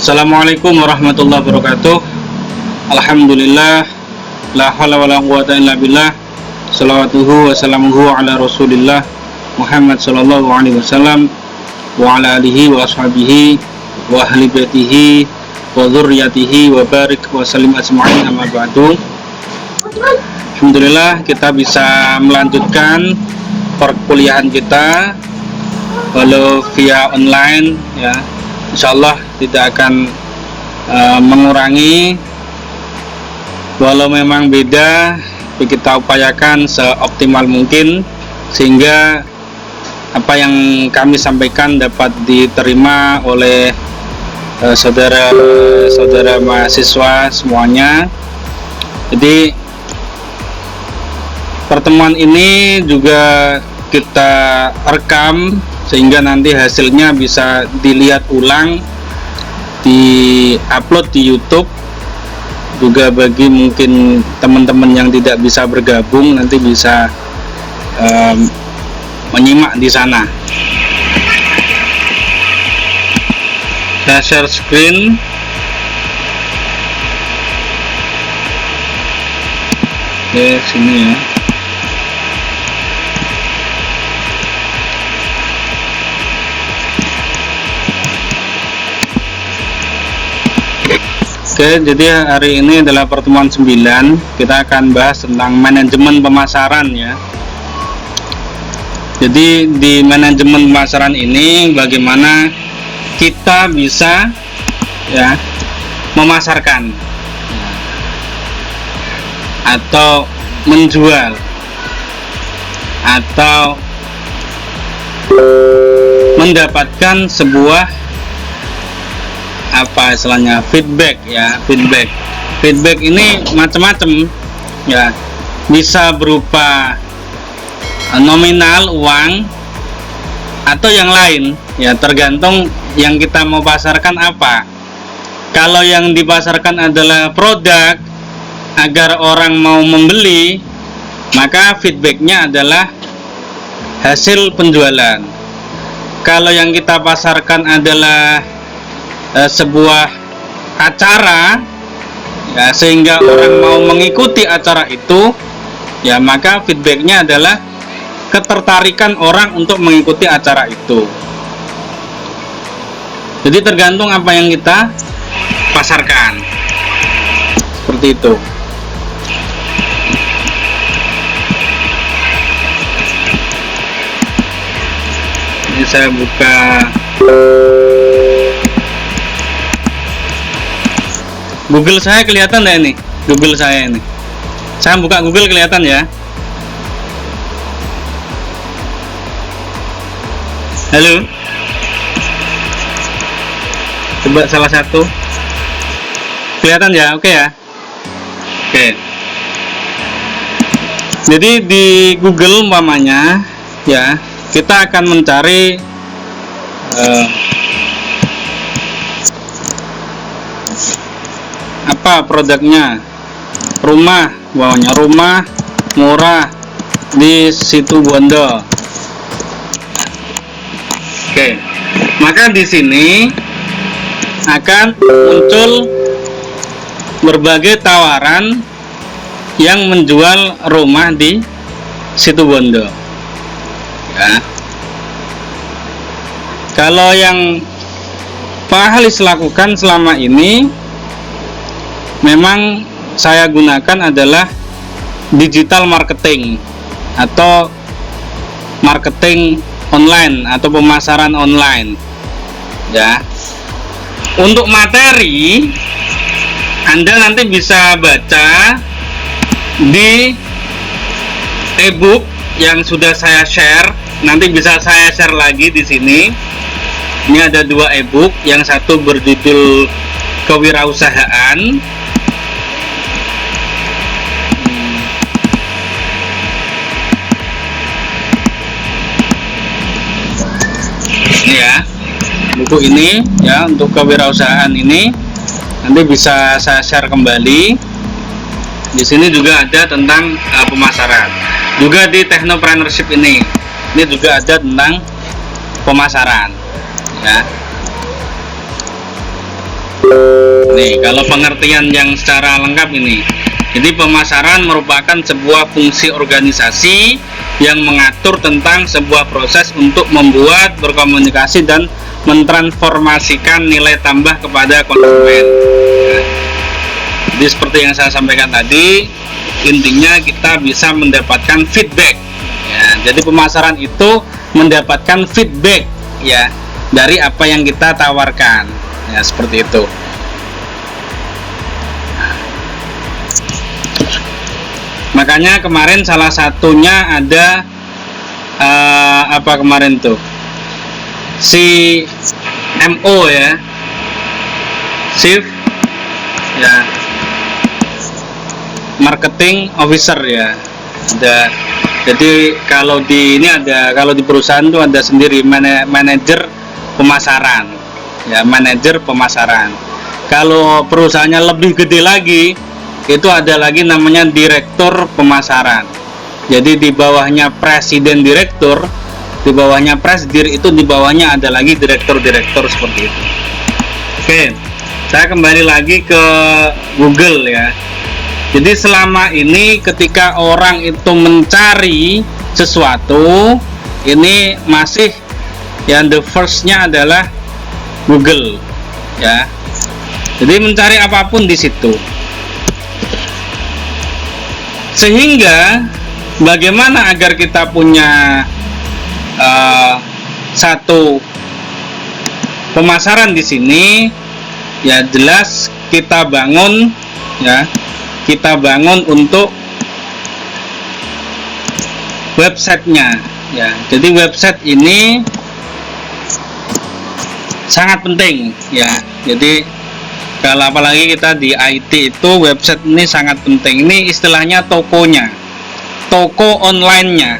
Assalamualaikum warahmatullahi wabarakatuh. Alhamdulillah, la haula wala quwata illa billah. Shalawatuhu wa salamuhu ala Rasulillah Muhammad sallallahu alaihi wasallam wa ala alihi wa ashabihi wa ahli baitihi wa dzurriyyatihi wa barik wa sallim ajma'in, amma ba'du. Alhamdulillah, kita bisa melanjutkan perkuliahan kita walau via online ya. Insyaallah tidak akan mengurangi, walau memang beda, tapi kita upayakan seoptimal mungkin sehingga apa yang kami sampaikan dapat diterima oleh saudara-saudara mahasiswa semuanya. Jadi pertemuan ini juga kita rekam sehingga nanti hasilnya bisa dilihat ulang, di-upload di YouTube. Juga bagi mungkin teman-teman yang tidak bisa bergabung nanti bisa menyimak di sana. Saya share screen. Oke, sini ya. Oke, jadi hari ini adalah pertemuan 9. Kita akan bahas tentang manajemen pemasaran ya. Jadi di manajemen pemasaran ini bagaimana kita bisa ya memasarkan atau menjual atau mendapatkan sebuah apa istilahnya feedback ya. Feedback ini macam-macam ya, bisa berupa nominal uang atau yang lain ya, tergantung yang kita mau pasarkan apa. Kalau yang dipasarkan adalah produk agar orang mau membeli, maka feedbacknya adalah hasil penjualan. Kalau yang kita pasarkan adalah sebuah acara ya, sehingga orang mau mengikuti acara itu ya, maka feedbacknya adalah ketertarikan orang untuk mengikuti acara itu. Jadi tergantung apa yang kita pasarkan, seperti itu. Ini saya buka Google saya, kelihatan ya ini Google saya ini. Saya buka Google, kelihatan ya. Halo, coba salah satu, kelihatan ya? Oke ya. Oke. Jadi di Google umpamanya ya, kita akan mencari apa produknya, rumah, bawahnya rumah murah di Situbondo. Oke, maka di sini akan muncul berbagai tawaran yang menjual rumah di Situbondo ya. Kalau yang Pak Halis lakukan selama ini, memang saya gunakan adalah digital marketing atau marketing online atau pemasaran online ya. Untuk materi Anda nanti bisa baca di ebook yang sudah saya share. Nanti bisa saya share lagi di sini. Ini ada 2 ebook, yang satu berjudul kewirausahaan. Ini ya, buku ini ya, untuk kewirausahaan ini nanti bisa saya share kembali. Di sini juga ada tentang pemasaran. Juga di Technopreneurship ini juga ada tentang pemasaran ya. Nih, kalau pengertian yang secara lengkap ini. Jadi pemasaran merupakan sebuah fungsi organisasi yang mengatur tentang sebuah proses untuk membuat, berkomunikasi, dan mentransformasikan nilai tambah kepada konsumen. Jadi seperti yang saya sampaikan tadi, intinya kita bisa mendapatkan feedback. Ya, jadi pemasaran itu mendapatkan feedback ya dari apa yang kita tawarkan. Ya, seperti itu. Makanya kemarin salah satunya ada apa kemarin tuh si MO ya, Chief ya Marketing Officer ya. Ada, jadi kalau di ini ada, kalau di perusahaan tuh ada sendiri manajer pemasaran ya, manajer pemasaran. Kalau perusahaannya lebih gede lagi, itu ada lagi namanya direktur pemasaran. Jadi di bawahnya presiden direktur, di bawahnya presidir, itu di bawahnya ada lagi direktur-direktur seperti itu. Oke, saya kembali lagi ke Google ya. Jadi selama ini ketika orang itu mencari sesuatu, ini masih yang the first-nya adalah Google ya. Jadi mencari apapun di situ. Sehingga bagaimana agar kita punya satu pemasaran di sini, ya jelas kita bangun ya, kita bangun untuk websitenya ya. Jadi website ini sangat penting ya. Jadi kalau apalagi kita di IT itu, website ini sangat penting. Ini istilahnya tokonya, toko online-nya.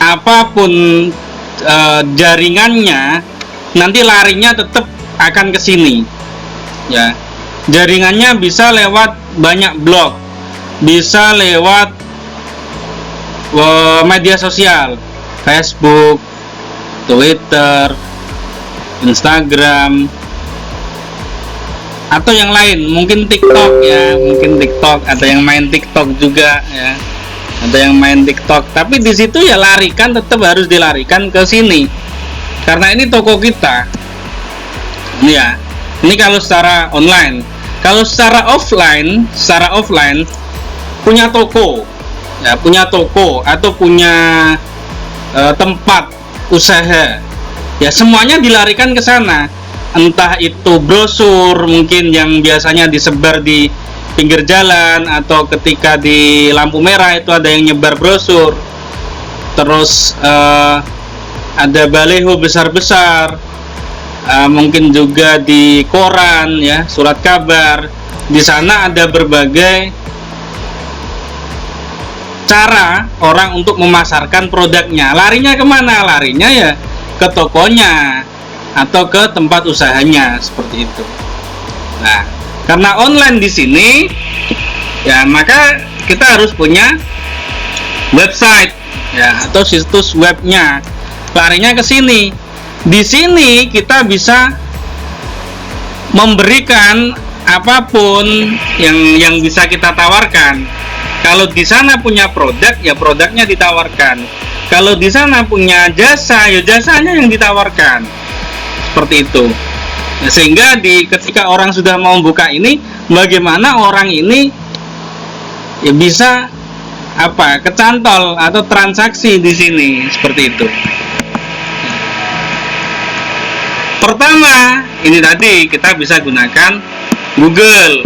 Apapun jaringannya, nanti larinya tetap akan ke sini. Ya, jaringannya bisa lewat banyak blog, bisa lewat media sosial, Facebook, Twitter, Instagram, atau yang lain, mungkin TikTok ya, mungkin TikTok, ada yang main TikTok juga ya, ada yang main TikTok. Tapi di situ ya larikan, tetap harus dilarikan ke sini, karena ini toko kita. Ini ya, ini kalau secara online. Kalau secara offline punya toko ya, punya toko atau punya tempat usaha ya, semuanya dilarikan ke sana. Entah itu brosur mungkin yang biasanya disebar di pinggir jalan, atau ketika di lampu merah itu ada yang nyebar brosur. Terus ada baleho besar-besar, mungkin juga di koran ya, surat kabar. Di sana ada berbagai cara orang untuk memasarkan produknya. Larinya kemana? Larinya ya ke tokonya atau ke tempat usahanya, seperti itu. Nah, karena online di sini ya, maka kita harus punya website ya, atau situs webnya. Larinya ke sini. Di sini kita bisa memberikan apapun yang bisa kita tawarkan. Kalau di sana punya produk, ya produknya ditawarkan. Kalau di sana punya jasa, ya jasanya yang ditawarkan. Seperti itu. Nah, sehingga ketika orang sudah mau buka ini, bagaimana orang ini ya bisa kecantol atau transaksi di sini, seperti itu. Pertama, ini tadi kita bisa gunakan Google.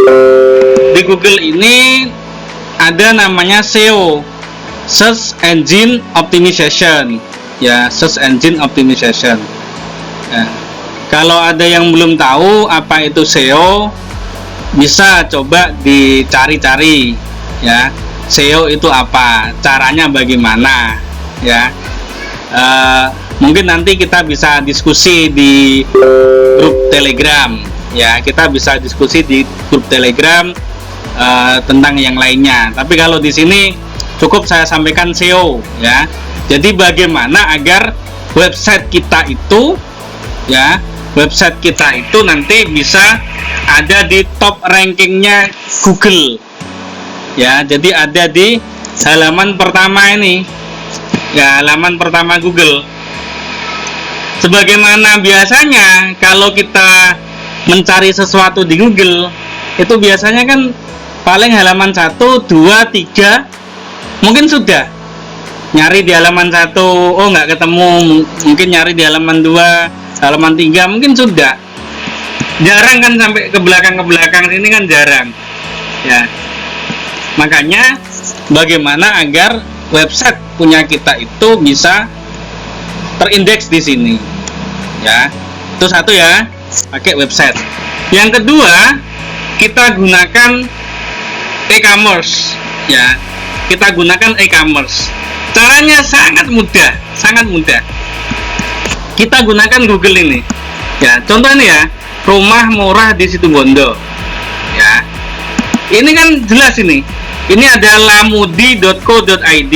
Di Google ini ada namanya SEO, Search Engine Optimization ya, Search Engine Optimization ya. Kalau ada yang belum tahu apa itu SEO, bisa coba dicari-cari ya, SEO itu apa, caranya bagaimana ya. Mungkin nanti kita bisa diskusi di grup Telegram ya, kita bisa diskusi di grup Telegram tentang yang lainnya. Tapi kalau di sini cukup saya sampaikan SEO ya. Jadi bagaimana agar website kita itu ya website kita itu nanti bisa ada di top rankingnya Google ya. Jadi ada di halaman pertama ini ya, halaman pertama Google. Sebagaimana biasanya kalau kita mencari sesuatu di Google itu biasanya kan paling halaman 1, 2, 3 mungkin sudah. Nyari di halaman 1, oh nggak ketemu, mungkin nyari di halaman 2, halaman 3 mungkin sudah. Jarang kan sampai ke belakang sini kan jarang ya. Makanya bagaimana agar website punya kita itu bisa terindeks di sini ya. Itu satu ya, pakai website. Yang kedua, kita gunakan e-commerce ya. Kita gunakan e-commerce. Caranya sangat mudah, sangat mudah. Kita gunakan Google ini ya. Contoh ini ya, rumah murah di Situbondo ya. Ini kan jelas ini. Ini ada lamudi.co.id.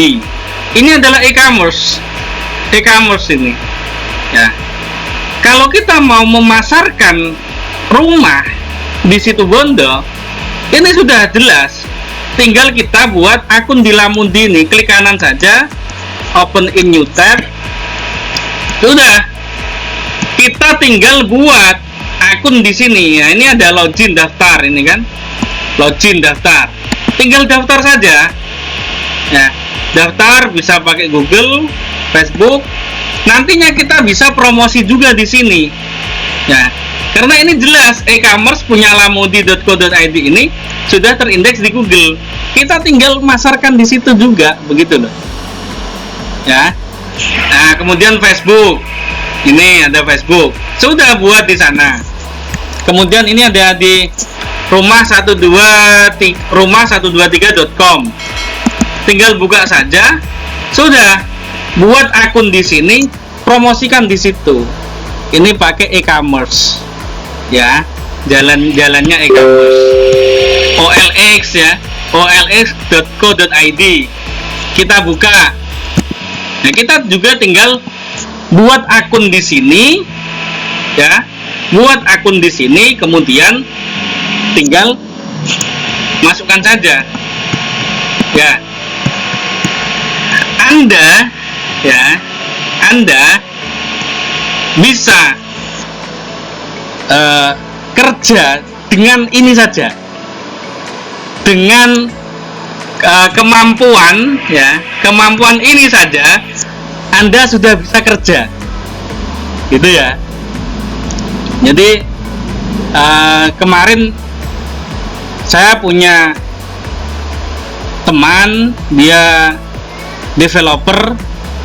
Ini adalah e-commerce. E-commerce ini ya. Kalau kita mau memasarkan rumah di Situbondo, ini sudah jelas. Tinggal kita buat akun di Lamudi ini, klik kanan saja, open in new tab. Sudah. Kita tinggal buat akun di sini. Ya, ini ada login daftar ini kan. Login daftar. Tinggal daftar saja. Ya, daftar bisa pakai Google, Facebook. Nantinya kita bisa promosi juga di sini. Ya, karena ini jelas e-commerce punya lamudi.co.id ini sudah terindeks di Google. Kita tinggal masarkan di situ juga, begitu loh. Ya. Nah, kemudian Facebook. Ini ada Facebook. Sudah buat di sana. Kemudian ini ada di rumah123.com. Tinggal buka saja. Sudah. Buat akun di sini, promosikan di situ. Ini pakai e-commerce. Ya, jalannya e-commerce. OLX ya, olx.co.id. Kita buka. Nah, kita juga tinggal buat akun di sini ya. Buat akun di sini, kemudian tinggal masukkan saja. Ya. Anda bisa kerja dengan ini saja, dengan kemampuan ini saja Anda sudah bisa kerja, gitu ya. Jadi kemarin saya punya teman, dia developer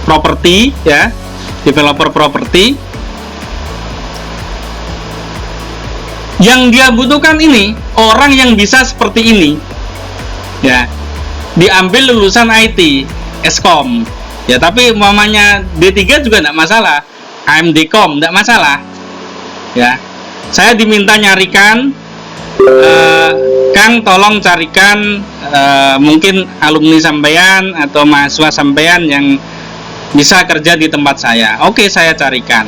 properti ya, developer properti. Yang dia butuhkan ini orang yang bisa seperti ini ya, diambil lulusan IT Eskom ya, tapi umpamanya D3 juga tidak masalah, AMD.com tidak masalah ya. Saya diminta nyarikan, Kang tolong carikan mungkin alumni sampean atau mahasiswa sampean yang bisa kerja di tempat saya. Oke, saya carikan.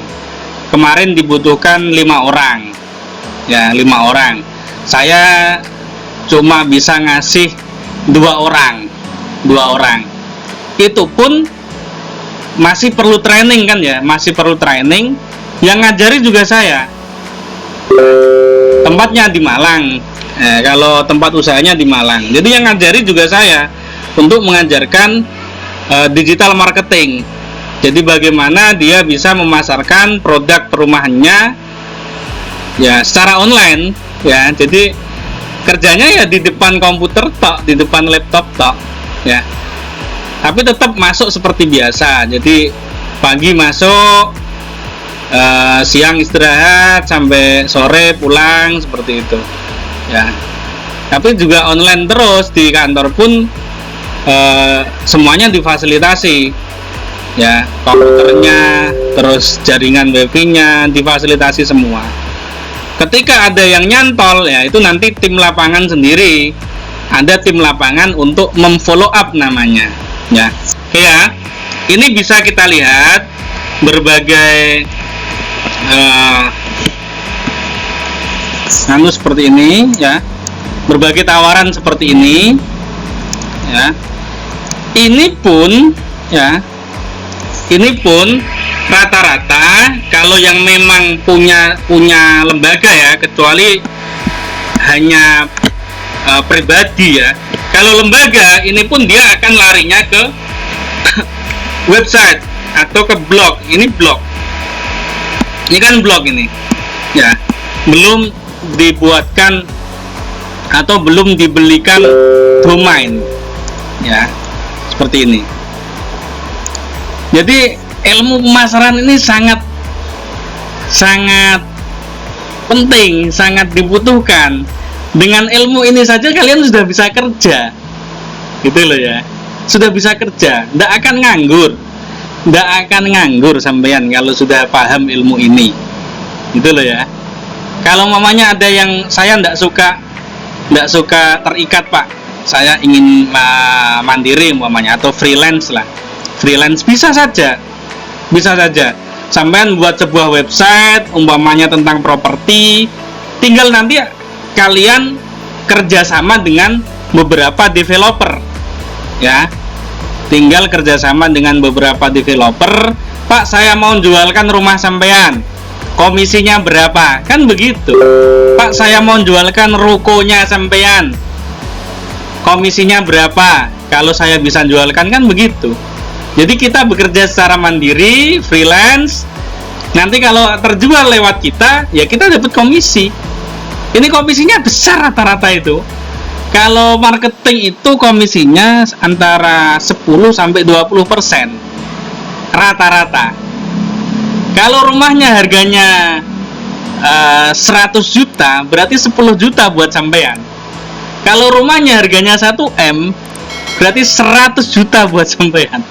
Kemarin dibutuhkan 5 orang ya, 5 orang. Saya cuma bisa ngasih 2 orang. Itu pun masih perlu training kan ya, masih perlu training. Yang ngajari juga saya. Tempatnya di Malang. Kalau tempat usahanya di Malang. Jadi yang ngajari juga saya untuk mengajarkan digital marketing. Jadi bagaimana dia bisa memasarkan produk perumahannya ya secara online ya. Jadi kerjanya ya di depan komputer tok, di depan laptop tok ya. Tapi tetap masuk seperti biasa. Jadi pagi masuk, siang istirahat sampai sore pulang, seperti itu ya. Tapi juga online terus, di kantor pun semuanya difasilitasi ya, komputernya, terus jaringan wifi-nya difasilitasi semua. Ketika ada yang nyantol ya, itu nanti tim lapangan sendiri, ada tim lapangan untuk memfollow up namanya ya. Oke ya, ini bisa kita lihat berbagai Lalu seperti ini ya, berbagai tawaran seperti ini ya. Ini pun ya, ini pun rata-rata kalau yang memang punya lembaga ya, kecuali hanya pribadi ya. Kalau lembaga ini pun dia akan larinya ke website atau ke blog. Ini blog, ini kan blog ini ya, belum dibuatkan atau belum dibelikan domain ya, seperti ini. Jadi ilmu pemasaran ini sangat penting, sangat dibutuhkan. Dengan ilmu ini saja kalian sudah bisa kerja, gitu loh ya, sudah bisa kerja, tidak akan nganggur sampean kalau sudah paham ilmu ini, gitu loh ya. Kalau mamanya ada yang saya tidak suka terikat Pak, saya ingin mandiri mamanya atau freelance lah, freelance bisa saja sampean buat sebuah website umpamanya tentang properti, tinggal nanti kalian kerjasama dengan beberapa developer ya, tinggal kerjasama dengan beberapa developer. Pak, saya mau jualkan rumah sampean, komisinya berapa, kan begitu. Pak, saya mau jualkan rukonya sampean, komisinya berapa kalau saya bisa jualkan, kan begitu. Jadi kita bekerja secara mandiri, freelance. Nanti kalau terjual lewat kita, ya kita dapat komisi. Ini komisinya besar rata-rata itu. Kalau marketing itu komisinya antara 10-20% rata-rata. Kalau rumahnya harganya 100 juta, berarti 10 juta buat sampean. Kalau rumahnya harganya 1M, berarti 100 juta buat sampean.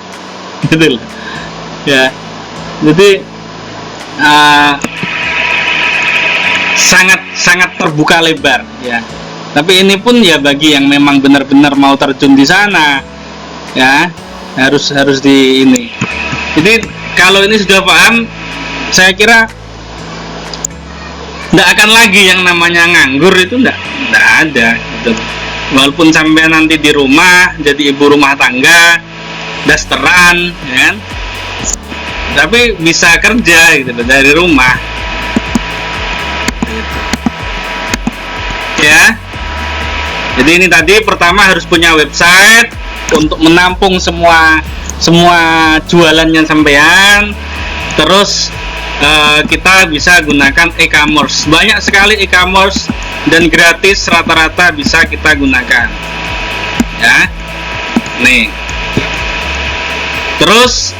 Gitu loh ya. Jadi sangat terbuka lebar ya. Tapi ini pun ya bagi yang memang benar-benar mau terjun di sana ya, harus di ini. Jadi kalau ini sudah paham, saya kira tidak akan lagi yang namanya nganggur, itu tidak ada gitu. Walaupun sampai nanti di rumah jadi ibu rumah tangga, dasteran ya kan, tapi bisa kerja gitu dari rumah gitu. Ya, jadi ini tadi pertama harus punya website untuk menampung semua jualannya sampean. Terus kita bisa gunakan e-commerce, banyak sekali e-commerce dan gratis rata-rata bisa kita gunakan ya. Nih, terus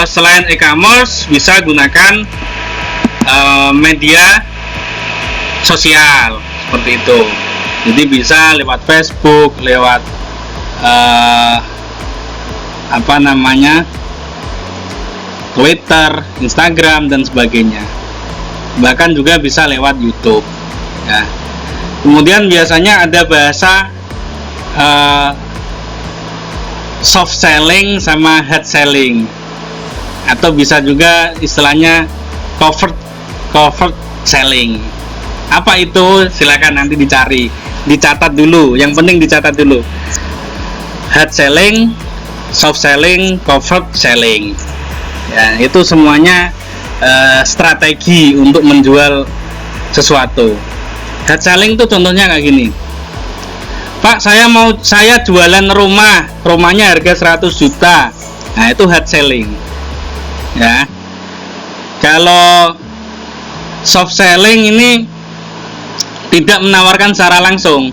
selain e-commerce bisa gunakan media sosial seperti itu. Jadi bisa lewat Facebook, lewat Twitter, Instagram dan sebagainya. Bahkan juga bisa lewat YouTube ya. Kemudian biasanya ada bahasa soft selling sama hard selling, atau bisa juga istilahnya covert selling. Apa itu? Silakan nanti dicari, dicatat dulu. Yang penting dicatat dulu. Hard selling, soft selling, covert selling. Ya, itu semuanya strategi untuk menjual sesuatu. Hard selling itu contohnya kayak gini. Pak, saya jualan rumahnya harga 100 juta. Nah, itu hard selling. Ya. Kalau soft selling ini tidak menawarkan secara langsung.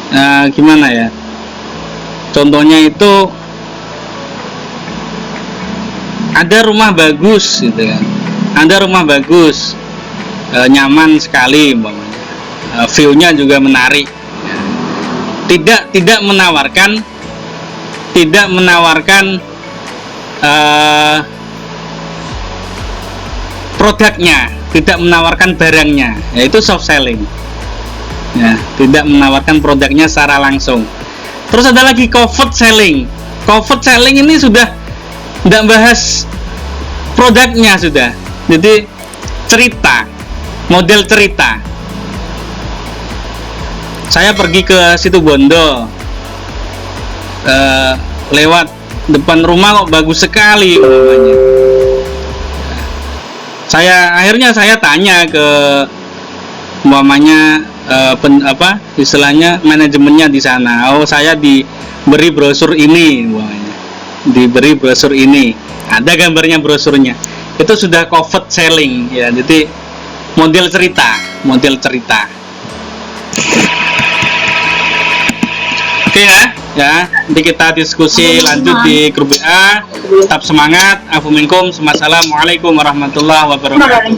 Nah, gimana ya? Contohnya itu ada rumah bagus gitu kan. Ada rumah bagus, nyaman sekali, view-nya juga menarik. Tidak menawarkan produknya, tidak menawarkan barangnya, yaitu soft selling ya, tidak menawarkan produknya secara langsung. Terus ada lagi covert selling. Covert selling ini sudah tidak bahas produknya, sudah jadi cerita, model cerita. Saya pergi ke situ Bondo, lewat depan rumah kok bagus sekali umpamanya. Akhirnya saya tanya ke umpamanya istilahnya manajemennya di sana. Oh, saya diberi brosur ini umpamanya. Diberi brosur ini. Ada gambarnya brosurnya. Itu sudah covered selling ya. Jadi model cerita. Oke ya, nanti kita diskusi lanjut di grup WA. Tetap semangat. Assalamualaikum warahmatullahi wabarakatuh.